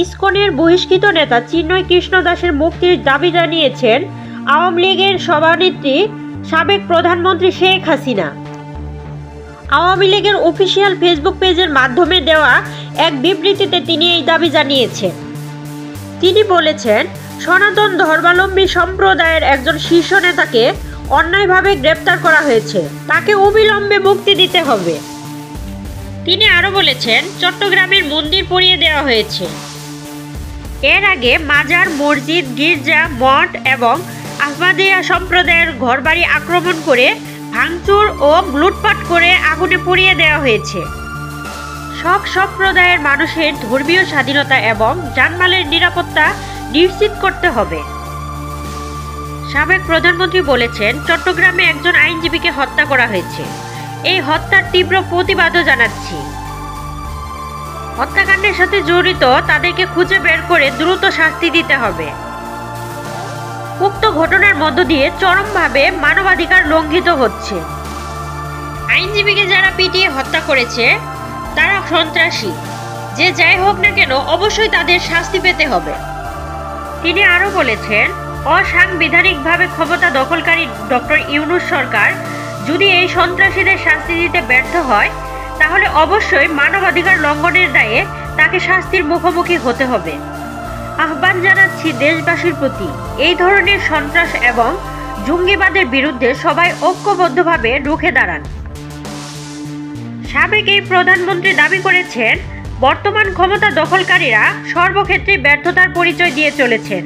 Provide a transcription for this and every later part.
ইসকনের বহিষ্কৃত নেতা চিন্ময় কৃষ্ণ দাসের মুক্তির দাবি জানিয়েছেন আওয়ামী লীগের সভানেত্রী সাবেক প্রধানমন্ত্রী শেখ হাসিনা। আওয়ামী লীগের অফিসিয়াল ফেসবুক পেজের মাধ্যমে দেওয়া এক বিবৃতিতে তিনি এই দাবি জানিয়েছেন। তিনি বলেছেন, সনাতন ধর্মাবলম্বী সম্প্রদায়ের একজন শীর্ষ নেতাকে অন্যায়ভাবে গ্রেপ্তার করা হয়েছে, তাকে অবিলম্বে মুক্তি দিতে হবে। তিনি আরও বলেছেন, চট্টগ্রামের মন্দির পুড়িয়ে দেওয়া হয়েছে। এর আগে মাজার, মসজিদ, গির্জা, মঠ এবং আহমদিয়া সম্প্রদায়ের ঘরবাড়ি আক্রমণ করে ভাঙচুর ও লুটপাট করে আগুনে পুড়িয়ে দেওয়া হয়েছে। সব সম্প্রদায়ের মানুষের ধর্মীয় স্বাধীনতা এবং জানমালের নিরাপত্তা নিশ্চিত করতে হবে। সাবেক প্রধানমন্ত্রী বলেছেন, চট্টগ্রামে একজন আইনজীবীকে হত্যা করা হয়েছে। এই হত্যার তীব্র প্রতিবাদও জানাচ্ছি। হত্যাকাণ্ডের সাথে জড়িত তাদেরকে খুঁজে বের করে দ্রুত শাস্তি দিতে হবে। উক্ত ঘটনার মধ্য দিয়ে চরমভাবে মানবাধিকার লঙ্ঘিত হচ্ছে। আইনজীবীকে যারা পিটিয়ে হত্যা করেছে তারা সন্ত্রাসী, যে যাই হোক না কেন অবশ্যই তাদের শাস্তি পেতে হবে। তিনি আরও বলেছেন, অসাংবিধানিকভাবে ক্ষমতা দখলকারী ডক্টর ইউনূস সরকার যদি এই সন্ত্রাসীদের শাস্তি দিতে ব্যর্থ হয় তাহলে অবশ্যই মানবাধিকার লঙ্ঘনের দায়ে তাকে শাস্তির মুখোমুখি হতে হবে। আহ্বান জানাচ্ছি দেশবাসীর প্রতি, এই ধরনের সন্ত্রাস এবং জঙ্গিবাদের বিরুদ্ধে সবাই ঐক্যবদ্ধভাবে রুখে দাঁড়ান। সাবেক এই প্রধানমন্ত্রী দাবি করেছেন, বর্তমান ক্ষমতা দখলকারীরা সর্বক্ষেত্রে ব্যর্থতার পরিচয় দিয়ে চলেছেন।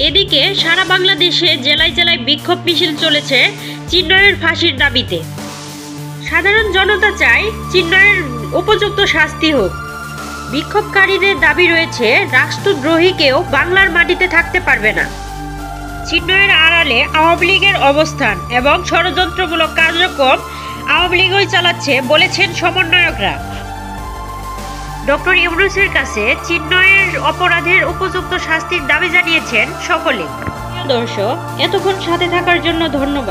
এদিকে সারা বাংলাদেশে জেলায় জেলায় বিক্ষোভ মিছিল চলেছে চিন্ময়ের ফাঁসির দাবিতে। সাধারণ জনতা চায় চিন্ময়ের উপযুক্ত শাস্তি হোক। বিক্ষোভকারীদের দাবি রয়েছে, রাষ্ট্রদ্রোহী কেউ বাংলার মাটিতে থাকতে পারবে না। চিন্ময়ের আড়ালে আওয়ামী লীগের অবস্থান এবং ষড়যন্ত্রমূলক কার্যক্রম আওয়ামী লীগই চালাচ্ছে বলেছেন সমন্বয়করা। ডক্টর ইউনূসের কাছে চিন্ময়ের অপরাধের উপযুক্ত শাস্তির দাবি জানিয়েছেন সকলে। দর্শক, এতক্ষণ সাথে থাকার জন্য ধন্যবাদ।